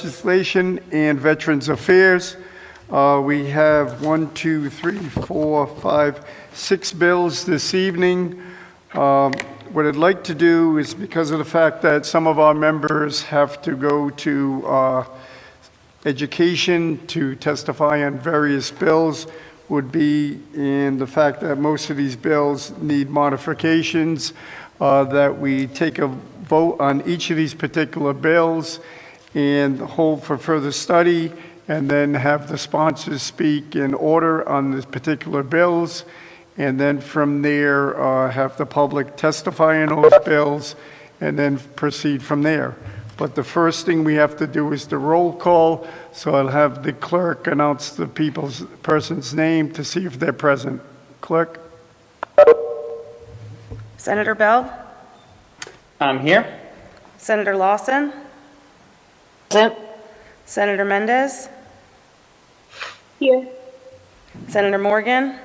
Legislation and Veterans Affairs. We have 1, 2, 3, 4, 5, 6 bills this evening. What I'd like to do is, because of the fact that some of our members have to go to education to testify on various bills, would be in the fact that most of these bills need modifications, that we take a vote on each of these particular bills and hold for further study, and then have the sponsors speak in order on the particular bills, and then from there have the public testify on those bills, and then proceed from there. But the first thing we have to do is the roll call, so I'll have the clerk announce the person's name to see if they're present. Clerk? Senator Bell? I'm here. Senator Lawson? Present. Senator Mendez? Here. Senator Morgan?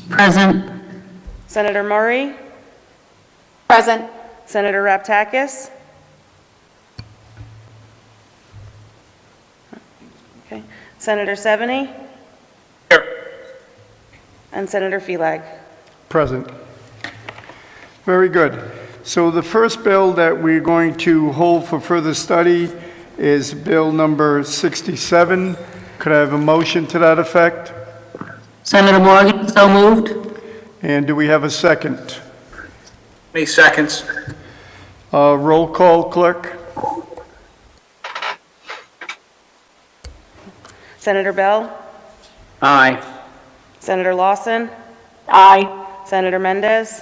Present. Senator Murray? Present. Senator Raptakus? Okay. Senator Seveny? Here. And Senator Felag? Present. Very good. So the first bill that we're going to hold for further study is Bill number 67. Could I have a motion to that effect? Senator Morgan, so moved. And do we have a second? Me seconds. Roll call, clerk. Senator Bell? Aye. Senator Lawson? Aye. Senator Mendez?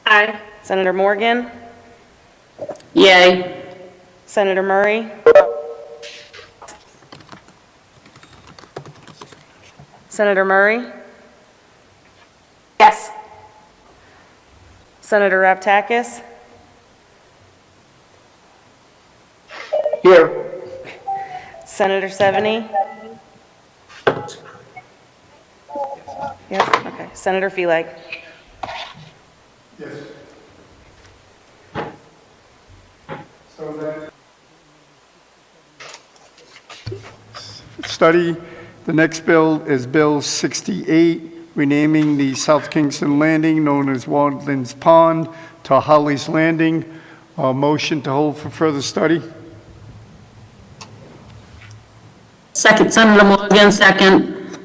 Aye. Senator Morgan? Yay. Senator Murray? Senator Murray? Yes. Senator Raptakus? Here. Senator Seveny? Yes, okay. Senator Felag? Yes. So then, study, the next bill is Bill 68, renaming the South Kingston Landing, known as Wildlands Pond, to Holly's Landing. Motion to hold for further study. Second, Senator Morgan, second.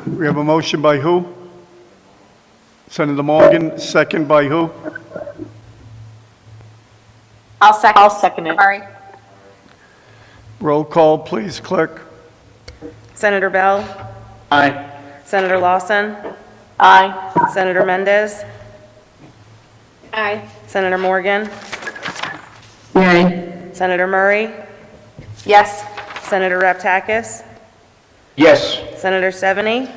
We have a motion by who? Senator Morgan, second by who? I'll second it. Sorry. Roll call, please, clerk. Senator Bell? Aye. Senator Lawson? Aye. Senator Mendez? Aye. Senator Morgan? Yay. Senator Murray? Yes. Senator Raptakus? Yes. Senator Seveny?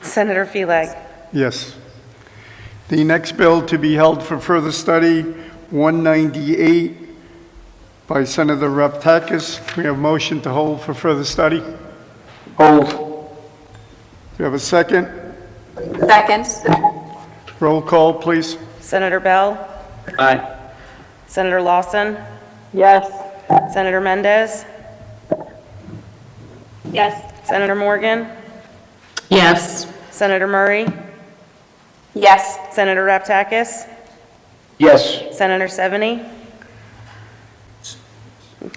Senator Felag? Yes. The next bill to be held for further study, 198 by Senator Raptakus. We have a motion to hold for further study. Do Hold. you have a second? Second. Roll call, please. Senator Bell? Aye. Senator Lawson? Yes. Senator Mendez? Yes. Senator Morgan? Yes. Senator Murray? Yes. Senator Raptakus? Yes. Senator Seveny?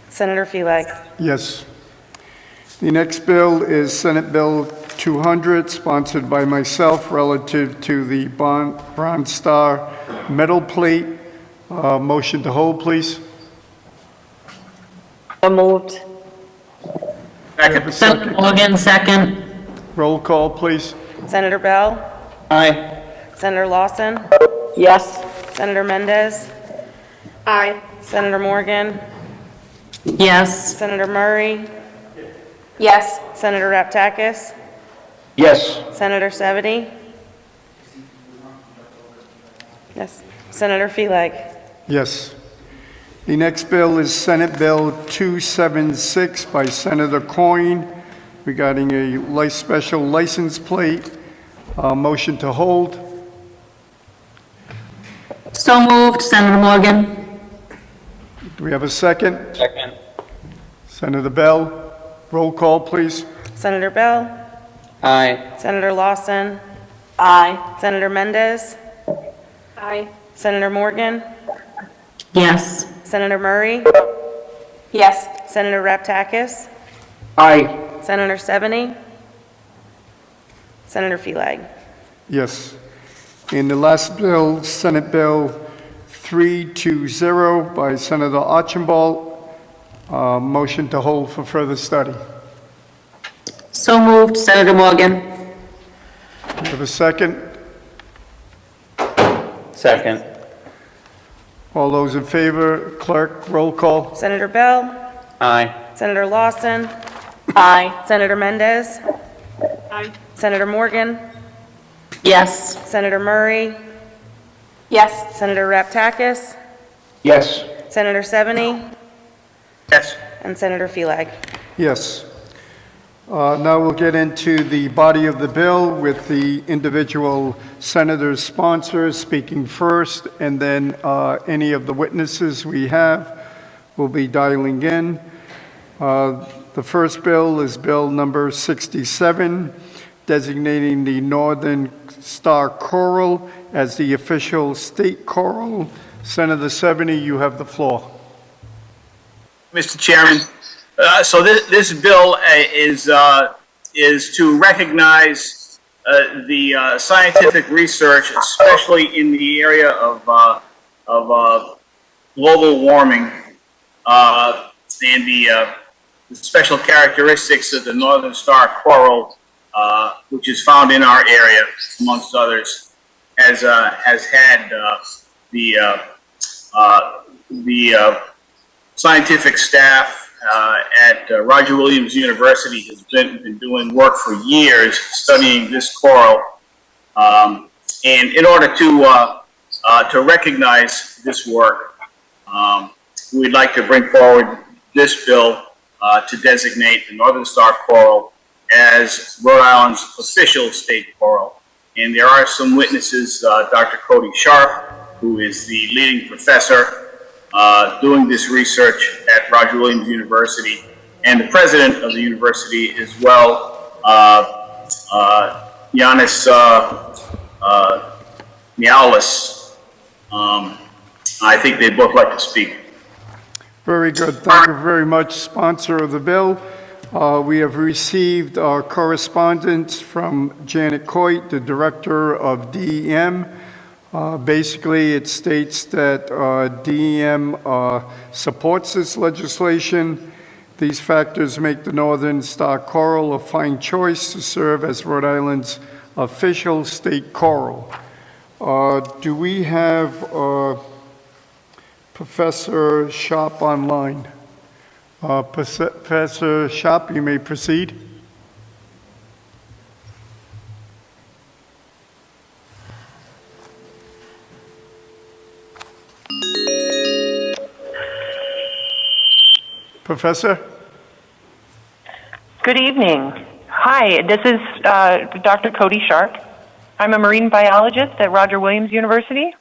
Senator Felag? Yes. The next bill is Senate Bill 200, sponsored by myself, relative to the Bronze Star metal plate. Motion to hold, please. So moved. Second. Senator Morgan, second. Roll call, please. Senator Bell? Aye. Senator Lawson? Yes. Senator Mendez? Aye. Senator Morgan? Yes. Senator Murray? Yes. Senator Raptakus? Yes. Senator Seveny? Yes. Senator Felag? Yes. The next bill is Senate Bill 276 by Senator Cohen regarding a special license plate. Motion to hold. So moved, Senator Morgan. Do we have a second? Second. Senator Bell, roll call, please. Senator Bell, Aye. Senator Lawson, Aye. Senator Mendez, Aye. Senator Morgan, Yes. Senator Murray, Yes. Senator Raptakus, Aye. Senator Seveny, Senator Felag. Yes. In the last bill, Senate Bill 320 by Senator Archambault, motion to hold for further study. So moved, Senator Morgan. Do we have a second? Second. All those in favor, clerk, roll call. Senator Bell, Aye. Senator Lawson, Aye. Senator Mendez, Aye. Senator Morgan, Yes. Senator Murray, Yes. Senator Raptakus, Yes. Senator Seveny, Yes. and Senator Felag. Yes. Now we'll get into the body of the bill with the individual senators' sponsors speaking first, and then any of the witnesses we have will be dialing in. The first bill is Bill number 67, designating the Northern Star Choral as the official state choral. Senator Seveny, you have the floor. Mr. Chairman, so this bill is to recognize the scientific research, especially in the area of global warming and the special characteristics of the Northern Star Coral, which is found in our area, amongst others, has had the scientific staff at Roger Williams University has been doing work for years studying this coral, and in order to recognize this work, we'd like to bring forward this bill to designate the Northern Star Coral as Rhode Island's official state coral. And there are some witnesses, Dr. Cody Sharp, who is the leading professor doing this research at Roger Williams University, and the president of the university as well, Yanis Mialis. I think they'd both like to speak. Very good. Thank you very much, sponsor of the bill. We have received correspondence from Janet Coit, the director of DEM. Basically, it states that DEM supports this legislation. These factors make the Northern Star Coral a fine choice to serve as Rhode Island's official state coral. Do we have Professor Sharp online? Professor Sharp, you may proceed. Professor? Good evening. Hi, this is Dr. Cody Sharp. I'm a marine biologist at Roger Williams University.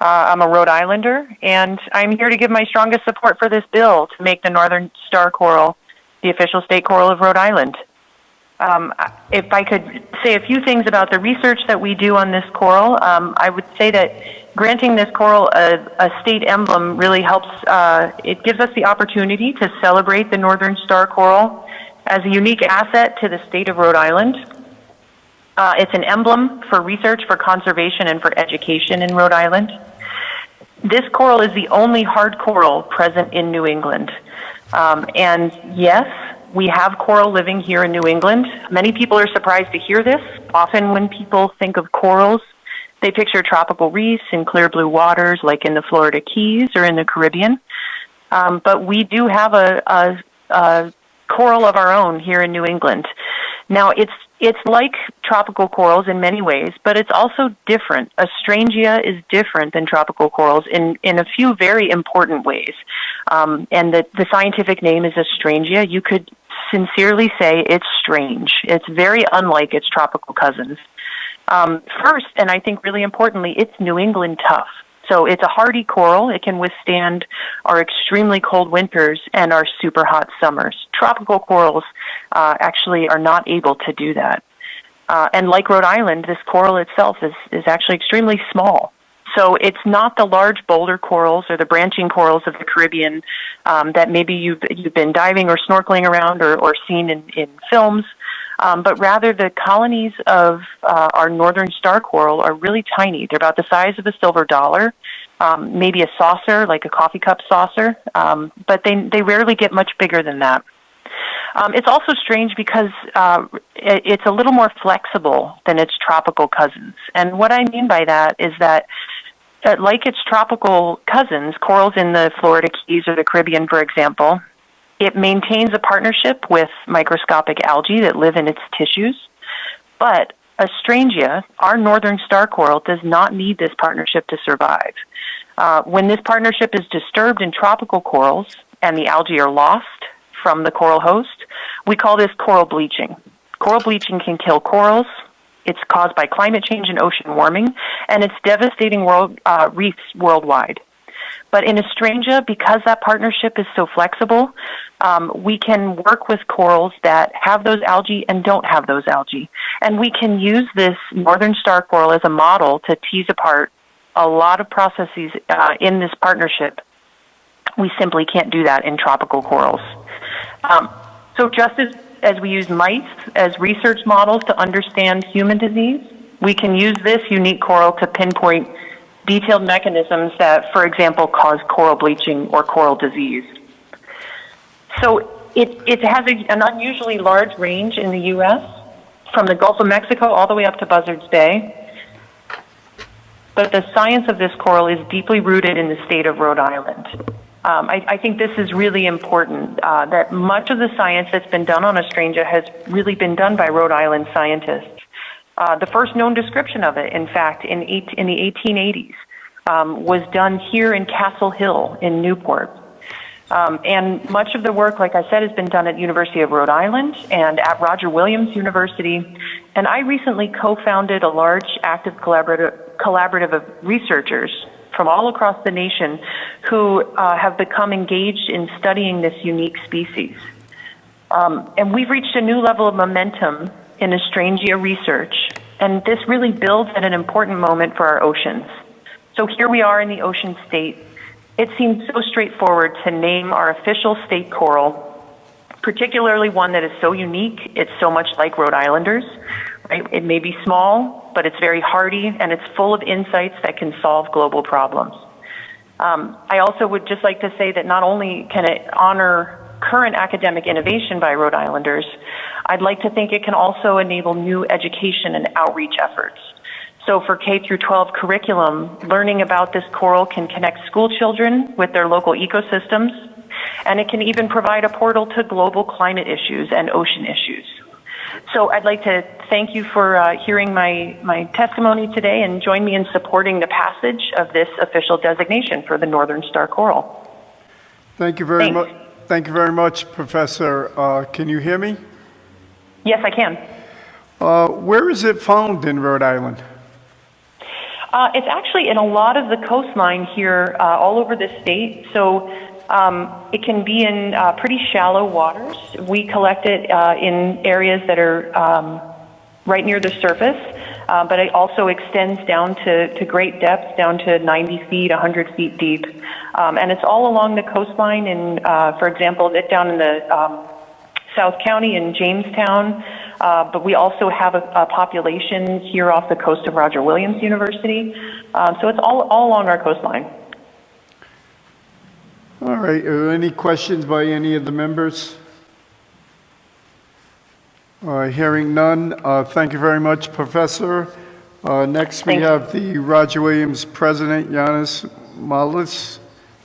I'm a Rhode Islander, and I'm here to give my strongest support for this bill to make the Northern Star Coral the official state coral of Rhode Island. If I could say a few things about the research that we do on this coral, I would say that granting this coral a state emblem really helps, it gives us the opportunity to celebrate the Northern Star Coral as a unique asset to the state of Rhode Island. It's an emblem for research, for conservation, and for education in Rhode Island. This coral is the only hard coral present in New England. And yes, we have coral living here in New England. Many people are surprised to hear this. Often when people think of corals, they picture tropical reefs and clear blue waters like in the Florida Keys or in the Caribbean. But we do have a coral of our own here in New England. Now, it's like tropical corals in many ways, but it's also different. Astrangia is different than tropical corals in a few very important ways. And the scientific name is Astrangia. You could sincerely say it's strange. It's very unlike its tropical cousins. First, and I think really importantly, it's New England tough. So it's a hardy coral. It can withstand our extremely cold winters and our super hot summers. Tropical corals actually are not able to do that. And like Rhode Island, this coral itself is actually extremely small. So it's not the large boulder corals or the branching corals of the Caribbean that maybe you've been diving or snorkeling around or seen in films, but rather the colonies of our northern star coral are really tiny. They're about the size of a silver dollar, maybe a saucer, like a coffee cup saucer, but they rarely get much bigger than that. It's also strange because it's a little more flexible than its tropical cousins. And what I mean by that is that like its tropical cousins, corals in the Florida Keys or the Caribbean, for example, it maintains a partnership with microscopic algae that live in its tissues. But Astrangia, our northern star coral, does not need this partnership to survive. When this partnership is disturbed in tropical corals and the algae are lost from the coral host, we call this coral bleaching. Coral bleaching can kill corals. It's caused by climate change and ocean warming, and it's devastating reefs worldwide. But in Astrangia, because that partnership is so flexible, we can work with corals that have those algae and don't have those algae. And we can use this northern star coral as a model to tease apart a lot of processes in this partnership. We simply can't do that in tropical corals. So just as we use mice as research models to understand human disease, we can use this unique coral to pinpoint detailed mechanisms that, for example, cause coral bleaching or coral disease. So it has an unusually large range in the U.S., from the Gulf of Mexico all the way up to Buzzards Bay. But the science of this coral is deeply rooted in the state of Rhode Island. I think this is really important, that much of the science that's been done on Astrangia has really been done by Rhode Island scientists. The first known description of it, in fact, in the 1880s, was done here in Castle Hill in Newport. And much of the work, like I said, has been done at University of Rhode Island and at Roger Williams University. And I recently co-founded a large active collaborative of researchers from all across the nation who have become engaged in studying this unique species. And we've reached a new level of momentum in Astrangia research, and this really builds at an important moment for our oceans. So here we are in the ocean state. It seems so straightforward to name our official state coral, particularly one that is so unique. It's so much like Rhode Islanders, right? It may be small, but it's very hardy, and it's full of insights that can solve global problems. I also would just like to say that not only can it honor current academic innovation by Rhode Islanders, I'd like to think it can also enable new education and outreach efforts. So for K through 12 curriculum, learning about this coral can connect school children with their local ecosystems, and it can even provide a portal to global climate issues and ocean issues. So I'd like to thank you for hearing my testimony today and join me in supporting the passage of this official designation for the Northern Star Coral. Thank you very much. Thank you very much, Professor. Can you hear me? Yes, I can. Where is it found in Rhode Island? It's actually in a lot of the coastline here all over the state. So it can be in pretty shallow waters. We collect it in areas that are right near the surface, but it also extends down to great depths, down to 90 feet, 100 feet deep. And it's all along the coastline in, for example, down in the South County in Jamestown, but we also have a population here off the coast of Roger Williams University. So it's all along our coastline. All right. Are there any questions by any of the members? Hearing none. Thank you very much, Professor. Next, we have the Roger Williams President, Yanis Malis,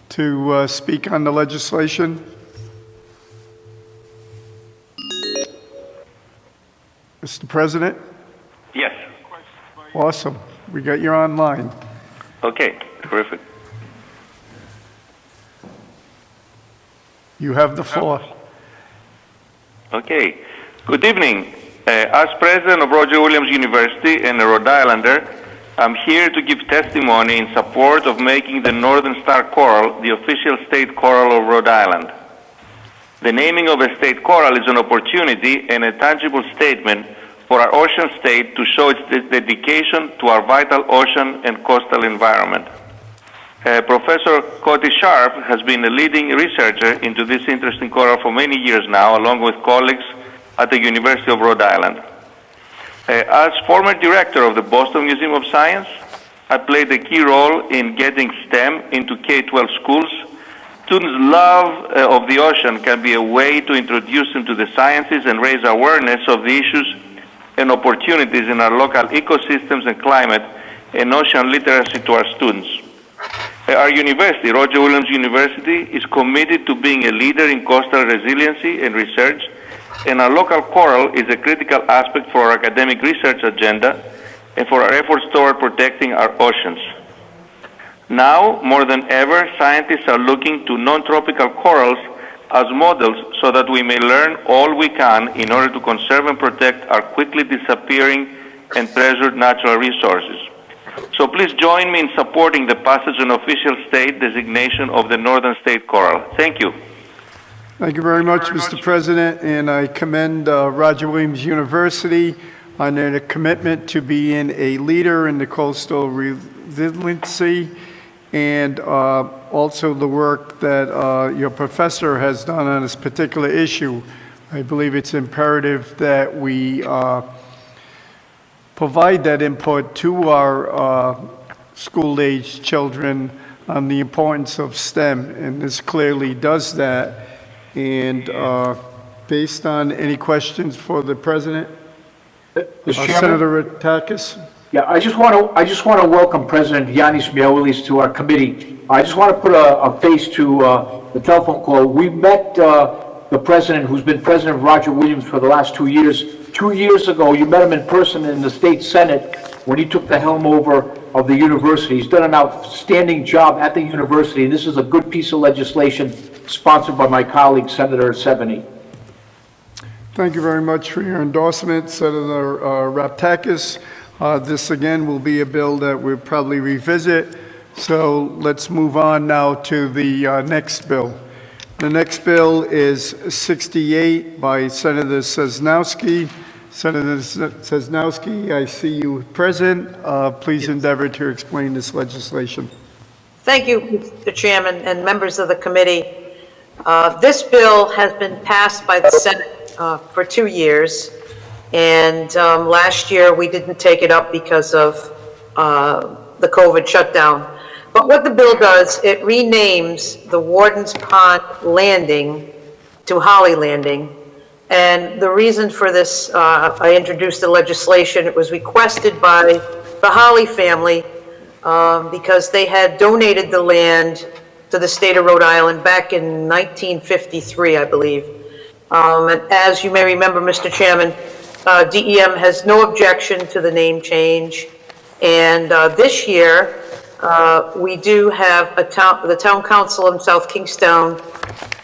to speak on the legislation. Mr. President? Yes. Awesome. We got you online. Okay, terrific. You have the floor. Okay. Good evening. As president of Roger Williams University and a Rhode Islander, I'm here to give testimony in support of making the Northern Star Coral the official state coral of Rhode Island. The naming of a state coral is an opportunity and a tangible statement for our ocean state to show its dedication to our vital ocean and coastal environment. Professor Cody Sharp has been a leading researcher into this interesting coral for many years now, along with colleagues at the University of Rhode Island. As former director of the Boston Museum of Science, I played a key role in getting STEM into K-12 schools. Students' love of the ocean can be a way to introduce them to the sciences and raise awareness of the issues and opportunities in our local ecosystems and climate and ocean literacy to our students. Our university, Roger Williams University, is committed to being a leader in coastal resiliency and research, and our local coral is a critical aspect for our academic research agenda and for our efforts toward protecting our oceans. Now, more than ever, scientists are looking to non-tropical corals as models so that we may learn all we can in order to conserve and protect our quickly disappearing and treasured natural resources. So please join me in supporting the passage and official state designation of the Northern State Coral. Thank you. Thank you very much, Mr. President, and I commend Roger Williams University on their commitment to being a leader in the coastal resiliency, and also the work that your professor has done on this particular issue. I believe it's imperative that we provide that input to our school-age children on the importance of STEM, and this clearly does that. And based on any questions for the President? Mr. Chairman? Senator Raptakus? Yeah, I just want to welcome President Yanis Miaoulis to our committee. I just want to put a face to the telephone call. We met the president, who's been president of Roger Williams for the last 2 years. 2 years ago, you met him in person in the state senate when he took the helm over of the university. He's done an outstanding job at the university, and this is a good piece of legislation sponsored by my colleague, Senator Seveny. Thank you very much for your endorsement, Senator Raptakus. This again will be a bill that we'll probably revisit. So let's move on now to the next bill. The next bill is 68 by Senator Sosnowski. Senator Sosnowski, I see you present. Please endeavor to explain this legislation. Thank you, Mr. Chairman and members of the committee. This bill has been passed by the Senate for 2 years, and last year we didn't take it up because of the COVID shutdown. But what the bill does, it renames the Warden's Pond Landing to Holly Landing. And the reason for this, I introduced the legislation. It was requested by the Holly family because they had donated the land to the state of Rhode Island back in 1953, I believe. And as you may remember, Mr. Chairman, DEM has no objection to the name change. And this year, we do have the town council in South Kingstown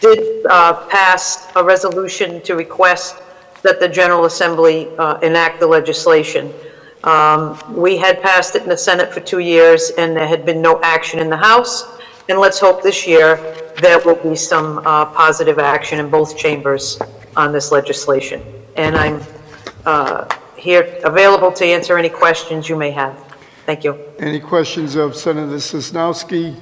did pass a resolution to request that the General Assembly enact the legislation. We had passed it in the Senate for 2 years, and there had been no action in the House. And let's hope this year there will be some positive action in both chambers on this legislation. And I'm here available to answer any questions you may have. Thank you. Any questions of Senator Sosnowski?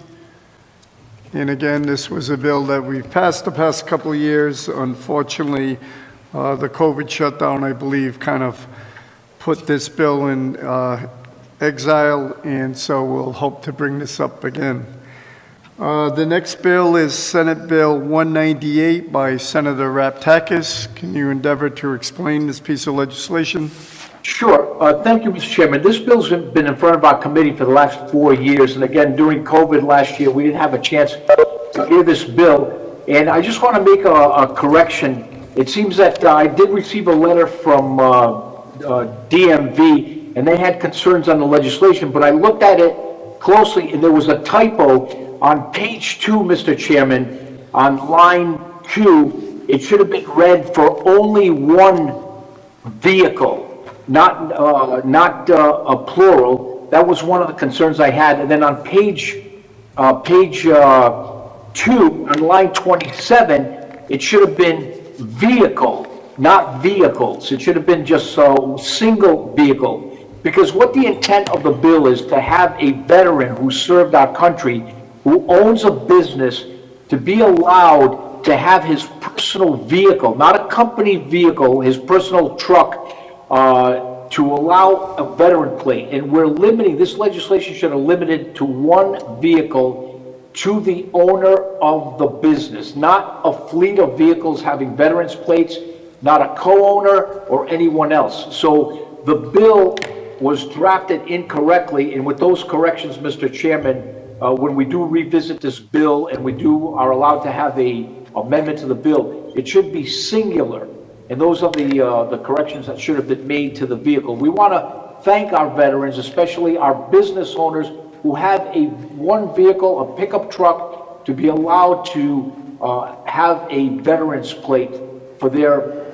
And again, this was a bill that we've passed the past couple of years. Unfortunately, the COVID shutdown, I believe, kind of put this bill in exile, and so we'll hope to bring this up again. The next bill is Senate Bill 198 by Senator Raptakus. Can you endeavor to explain this piece of legislation? Sure. Thank you, Mr. Chairman. This bill's been in front of our committee for the last 4 years. And again, during COVID last year, we didn't have a chance to hear this bill. And I just want to make a correction. It seems that I did receive a letter from DMV, and they had concerns on the legislation, but I looked at it closely, and there was a typo on page 2, Mr. Chairman, on line 2. It should have been read for only one vehicle, not a plural. that was one of the concerns I had. And then on page 2, on line 27, it should have been vehicle, not vehicles. It should have been just single vehicle. Because what the intent of the bill is to have a veteran who served our country, who owns a business, to be allowed to have his personal vehicle, not a company vehicle, his personal truck, to allow a veteran plate. And we're limiting, this legislation should have limited to one vehicle to the owner of the business, not a fleet of vehicles having veterans plates, not a co-owner or anyone else. So the bill was drafted incorrectly, and with those corrections, Mr. Chairman, when we do revisit this bill and we are allowed to have a amendment to the bill, it should be singular. And those are the corrections that should have been made to the vehicle. We want to thank our veterans, especially our business owners who have one vehicle, a pickup truck, to be allowed to have a veterans plate for their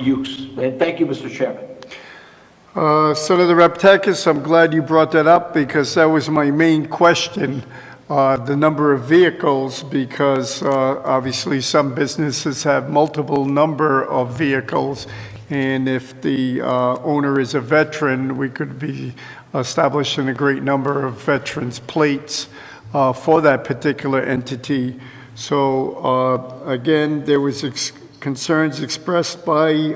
use. And thank you, Mr. Chairman. Senator Raptakus, I'm glad you brought that up because that was my main question, the number of vehicles, because obviously some businesses have multiple number of vehicles, and if the owner is a veteran, we could be establishing a great number of veterans plates for that particular entity. So again, there was concerns expressed by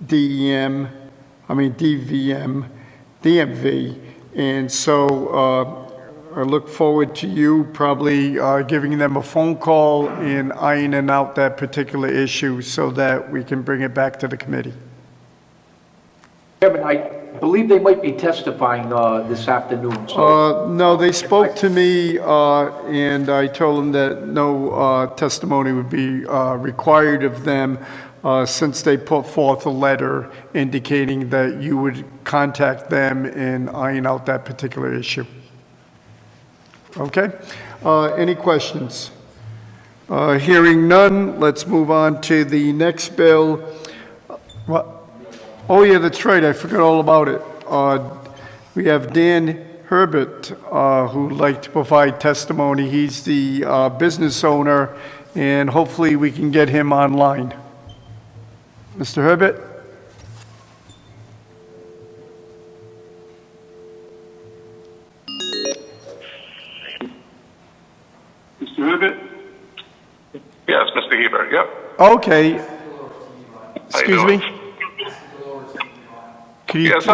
DMV, and so I look forward to you probably giving them a phone call and ironing out that particular issue so that we can bring it back to the committee. Chairman, I believe they might be testifying this afternoon. So no, they spoke to me and I told them that no testimony would be required of them since they put forth a letter indicating that you would contact them and iron out that particular issue. Okay? Any questions? Hearing none, let's move on to the next bill. What? Oh, yeah, that's right. I forgot all about it. We have Dan Herbert, who'd like to provide testimony. He's the business owner, and hopefully we can get him online. Mr. Herbert? Mr. Herbert? Yes, Mr. Hebert, yep. Okay. How you Excuse doing? me? Can you, Yes,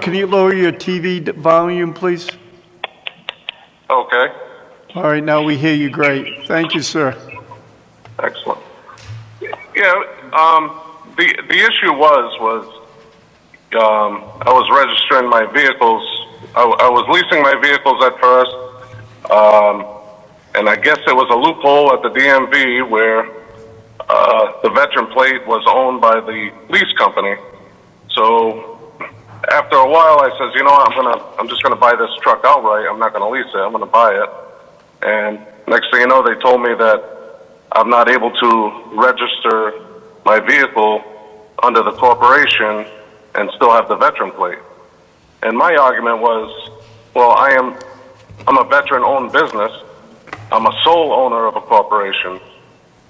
can you lower your TV volume, please? Okay, All right, now we hear you great. Thank you, sir. excellent. Yeah, the issue was I was registering my vehicles. I was leasing my vehicles at first, and I guess there was a loophole at the DMV where the veteran plate was owned by the lease company. So after a while, I says, you know, I'm just gonna buy this truck outright. I'm not gonna lease it. I'm gonna buy it. And next thing you know, they told me that I'm not able to register my vehicle under the corporation and still have the veteran plate. And my argument was, well, I'm a veteran-owned business. I'm a sole owner of a corporation.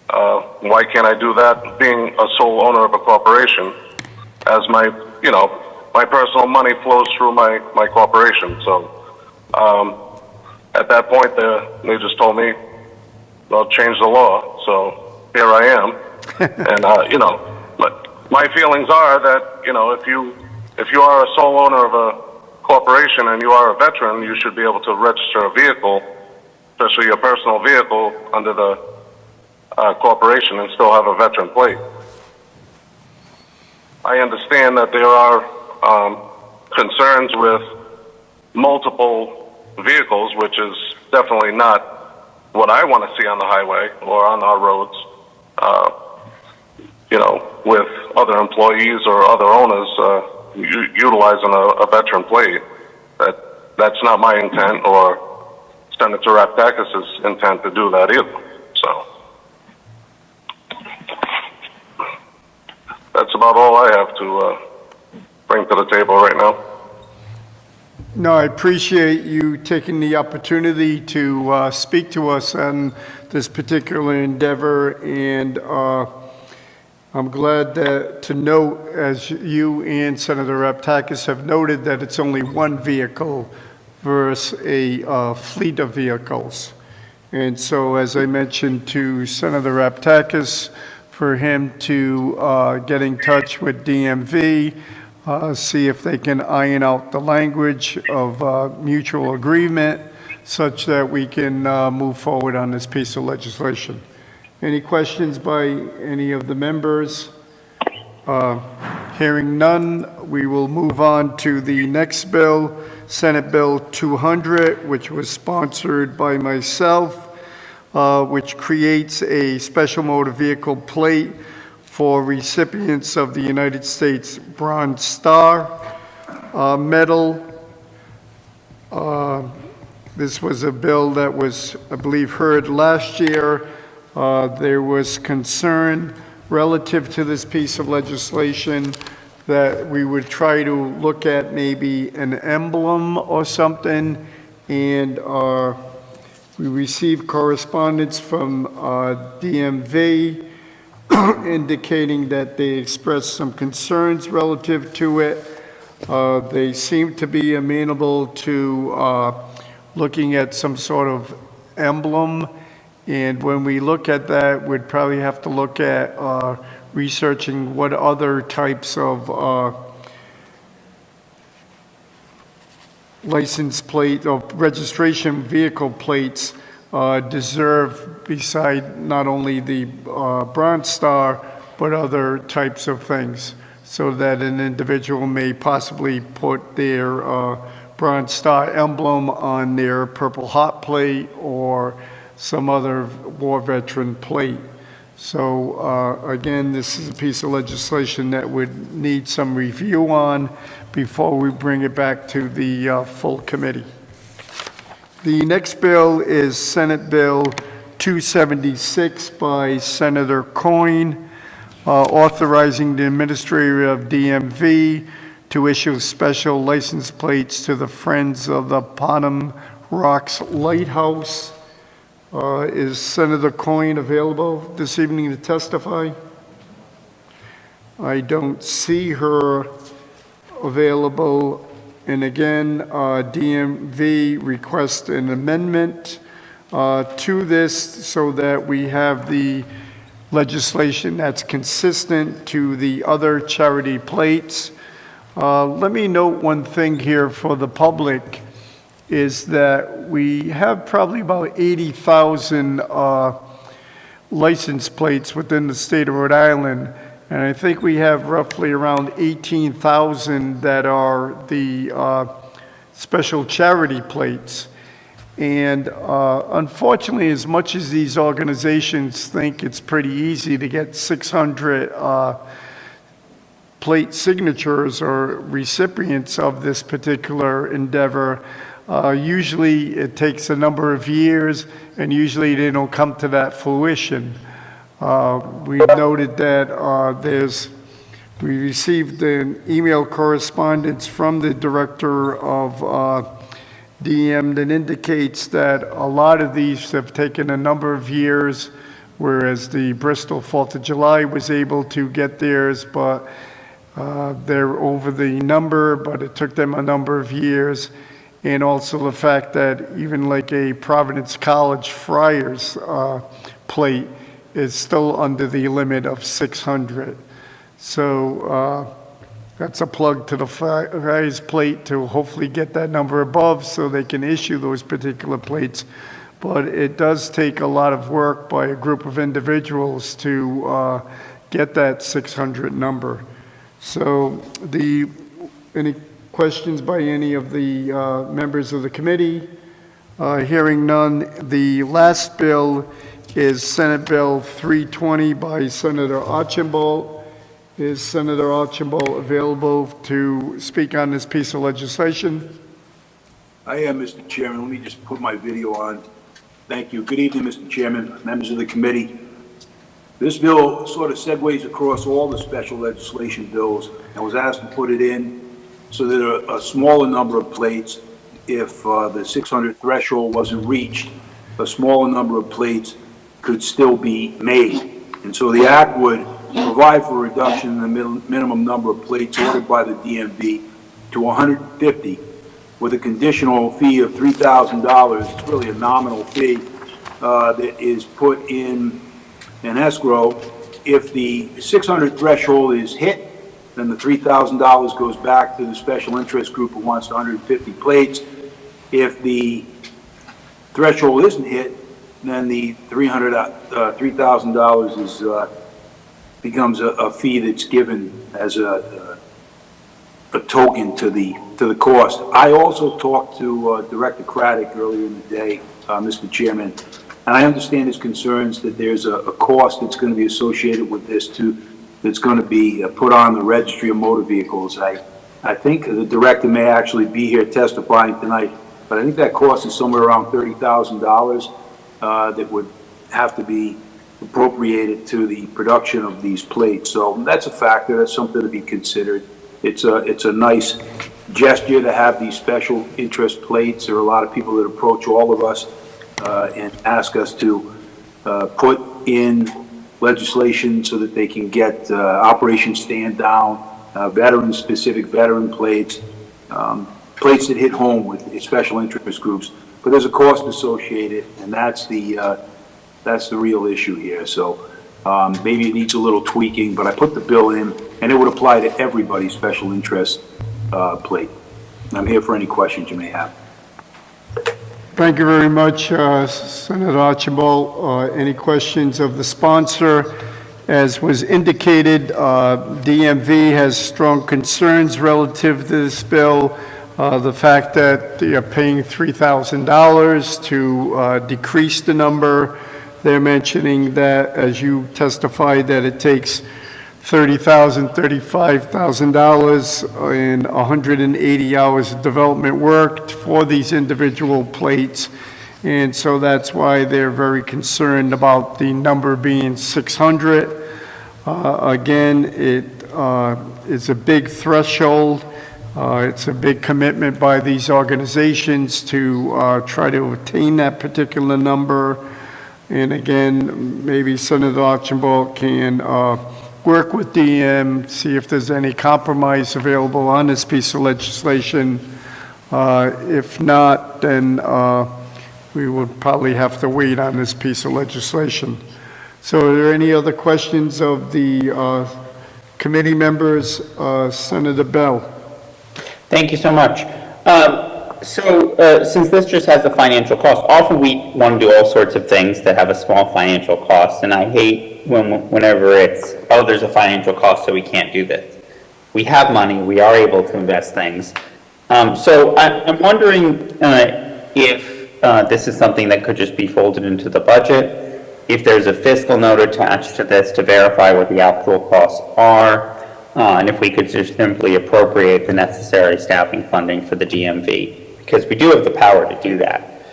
Why can't I do that being a sole owner of a corporation as my, you know, my personal money flows through my corporation. So at that point, they just told me, well, change the law. So here I am. And, you know, but my feelings are that, you know, if you are a sole owner of a corporation and you are a veteran, you should be able to register a vehicle, especially your personal vehicle, under the corporation and still have a veteran plate. I understand that there are concerns with multiple vehicles, which is definitely not what I want to see on the highway or on our roads, you know, with other employees or other owners utilizing a veteran plate. That's not my intent or Senator Raptakus' intent to do that either. So that's about all I have to bring to the table right now. No, I appreciate you taking the opportunity to speak to us on this particular endeavor, and I'm glad to note, as you and Senator Raptakus have noted, that it's only one vehicle versus a fleet of vehicles. And so, as I mentioned to Senator Raptakus, for him to get in touch with DMV, see if they can iron out the language of mutual agreement such that we can move forward on this piece of legislation. Any questions by any of the members? Hearing none, we will move on to the next bill, Senate Bill 200, which was sponsored by myself, which creates a special motor vehicle plate for recipients of the United States Bronze Star Medal. This was a bill that was, I believe, heard last year. There was concern relative to this piece of legislation that we would try to look at maybe an emblem or something, and we received correspondence from DMV indicating that they expressed some concerns relative to it. They seem to be amenable to looking at some sort of emblem, and when we look at that, we'd probably have to look at researching what other types of license plate or registration vehicle plates deserve, beside not only the Bronze Star, but other types of things, so that an individual may possibly put their Bronze Star emblem on their Purple Heart plate or some other war veteran plate. So again, this is a piece of legislation that would need some review on before we bring it back to the full committee. The next bill is Senate Bill 276 by Senator Cohen, authorizing the administrator of DMV to issue special license plates to the Friends of the Pontham Rocks Lighthouse. Is Senator Cohen available this evening to testify? I don't see her available. And again, DMV requests an amendment to this so that we have the legislation that's consistent to the other charity plates. Let me note one thing here for the public, is that we have probably about 80,000 license plates within the state of Rhode Island, and I think we have roughly around 18,000 that are the special charity plates. And unfortunately, as much as these organizations think it's pretty easy to get 600 plate signatures or recipients of this particular endeavor, usually it takes a number of years, and usually they don't come to that fruition. We noted that we received an email correspondence from the director of DM that indicates that a lot of these have taken a number of years, whereas the Bristol 4th of July was able to get theirs, but they're over the number, but it took them a number of years. And also the fact that even like a Providence College Friars plate is still under the limit of 600. So that's a plug to the Friars plate to hopefully get that number above so they can issue those particular plates. But it does take a lot of work by a group of individuals to get that 600 number. So any questions by any of the members of the committee? Hearing none, the last bill is Senate Bill 320 by Senator Archambault. Is Senator Archambault available to speak on this piece of legislation? I am, Mr. Chairman. Let me just put my video on. Thank you. Good evening, Mr. Chairman, members of the committee. This bill sort of segues across all the special legislation bills and was asked to put it in so that a smaller number of plates, if the 600 threshold wasn't reached, a smaller number of plates could still be made. And so the act would provide for a reduction in the minimum number of plates ordered by the DMV to 150, with a conditional fee of $3,000. It's really a nominal fee that is put in an escrow. If the 600 threshold is hit, then the $3,000 goes back to the special interest group who wants 150 plates. If the threshold isn't hit, then the $3,000 is becomes a fee that's given as a token to the cost. I also talked to Director Craddock earlier in the day, Mr. Chairman, and I understand his concerns that there's a cost that's going to be associated with this too, that's going to be put on the registry of motor vehicles. I think the director may actually be here testifying tonight, but I think that cost is somewhere around $30,000 that would have to be appropriated to the production of these plates. So that's a factor. That's something to be considered. It's a nice gesture to have these special interest plates. There are a lot of people that approach all of us and ask us to put in legislation so that they can get Operation Stand Down, veteran-specific veteran plates, plates that hit home with special interest groups. But there's a cost associated, and that's the real issue here. So maybe it needs a little tweaking, but I put the bill in, and it would apply to everybody's special interest plate. I'm here for any questions you may have. Thank you very much, Senator Archibald. Any questions of the sponsor? As was indicated, DMV has strong concerns relative to this bill. The fact that they are paying $3,000 to decrease the number. They're mentioning that, as you testified, that it takes $30,000, $35,000 and 180 hours of development work for these individual plates. And so that's why they're very concerned about the number being 600. Again, it is a big threshold. It's a big commitment by these organizations to try to attain that particular number. And again, maybe Senator Archibald can work with DM, see if there's any compromise available on this piece of legislation. If not, then we would probably have to wait on this piece of legislation. So are there any other questions of the committee members? Senator Bell. Thank you so much. Since this just has a financial cost, often we want to do all sorts of things that have a small financial cost, and I hate whenever it's, oh, there's a financial cost, so we can't do this. We have money, we are able to invest things. So I'm wondering if this is something that could just be folded into the budget, if there's a fiscal note attached to this to verify what the actual costs are, and if we could just simply appropriate the necessary staffing funding for the DMV, because we do have the power to do that.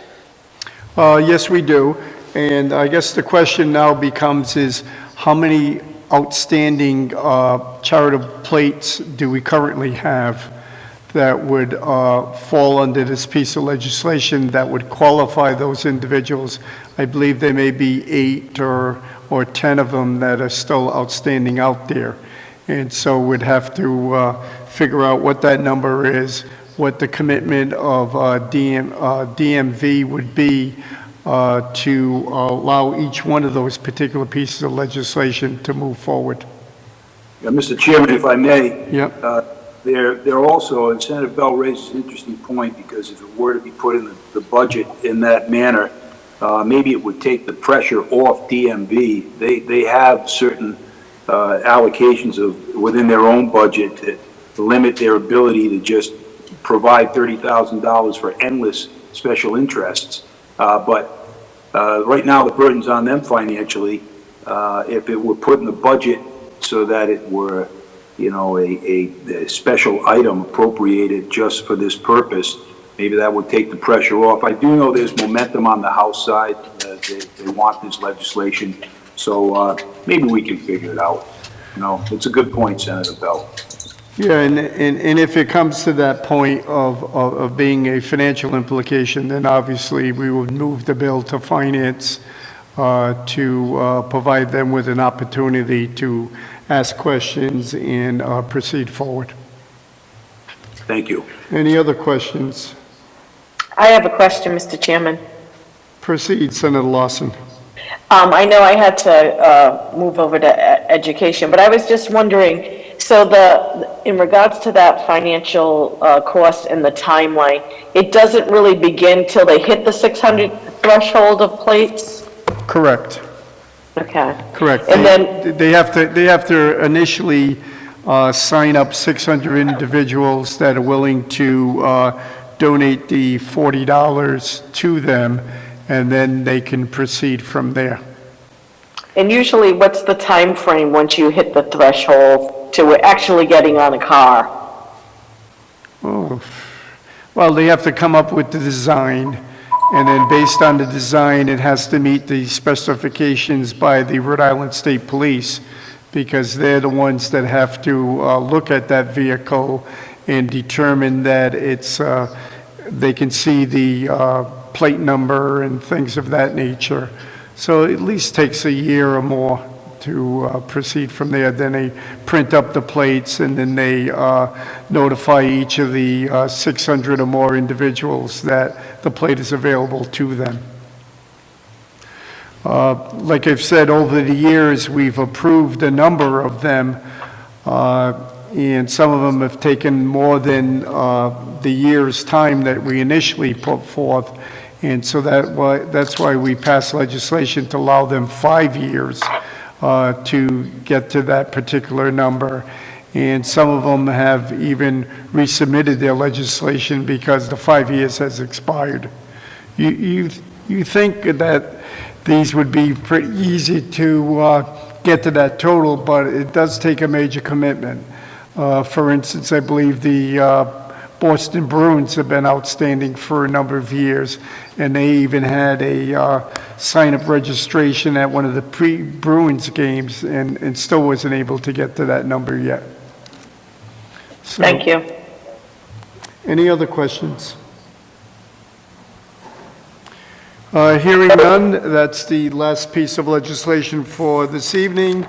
Yes, we do. And I guess the question now becomes is how many outstanding charitable plates do we currently have that would fall under this piece of legislation that would qualify those individuals? I believe there may be 8 or 10 of them that are still outstanding out there. And so we'd have to figure out what that number is, what the commitment of DMV would be to allow each one of those particular pieces of legislation to move forward. Yeah, Mr. Chairman, if I may. Yep. There also, and Senator Bell raises an interesting point, because if it were to be put in the budget in that manner, maybe it would take the pressure off DMV. They have certain allocations within their own budget that limit their ability to just provide $30,000 for endless special interests. But right now the burden's on them financially. If it were put in the budget so that it were, a special item appropriated just for this purpose, maybe that would take the pressure off. I do know there's momentum on the House side. They want this legislation. So maybe we can figure it out. It's a good point, Senator Bell. Yeah, and if it comes to that point of being a financial implication, then obviously we would move the bill to finance to provide them with an opportunity to ask questions and proceed forward. Thank you. Any other questions? I have a question, Mr. Chairman. Proceed, Senator Lawson. I know I had to move over to education, but I was just wondering, so in regards to that financial cost and the timeline, it doesn't really begin till they hit the 600 threshold of plates? Correct. Okay. Correct. And then, They have to initially sign up 600 individuals that are willing to donate the $40 to them, and then they can proceed from there. and usually what's the time frame once you hit the threshold to actually getting on a car? Oh, well, they have to come up with the design, and then based on the design, it has to meet the specifications by the Rhode Island State Police, because they're the ones that have to look at that vehicle and determine that it's, they can see the plate number and things of that nature. So it at least takes a year or more to proceed from there. Then they print up the plates, and then they notify each of the 600 or more individuals that the plate is available to them. Like I've said, over the years, we've approved a number of them, and some of them have taken more than the year's time that we initially put forth. And so that's why we passed legislation to allow them 5 years to get to that particular number. And some of them have even resubmitted their legislation because the 5 years has expired. You think that these would be pretty easy to get to that total, but it does take a major commitment. For instance, I believe the Boston Bruins have been outstanding for a number of years, and they even had a sign-up registration at one of the pre-Bruins games and still wasn't able to get to that number yet. So, Thank you. any other questions? Hearing none, that's the last piece of legislation for this evening.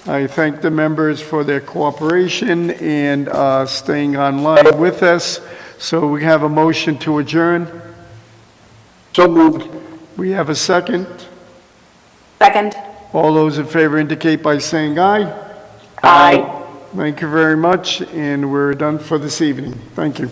I thank the members for their cooperation and staying online with us. So we have a motion to adjourn. So moved. We have a second. Second. All those in favor indicate by saying aye. Aye. Thank you very much, and we're done for this evening. Thank you.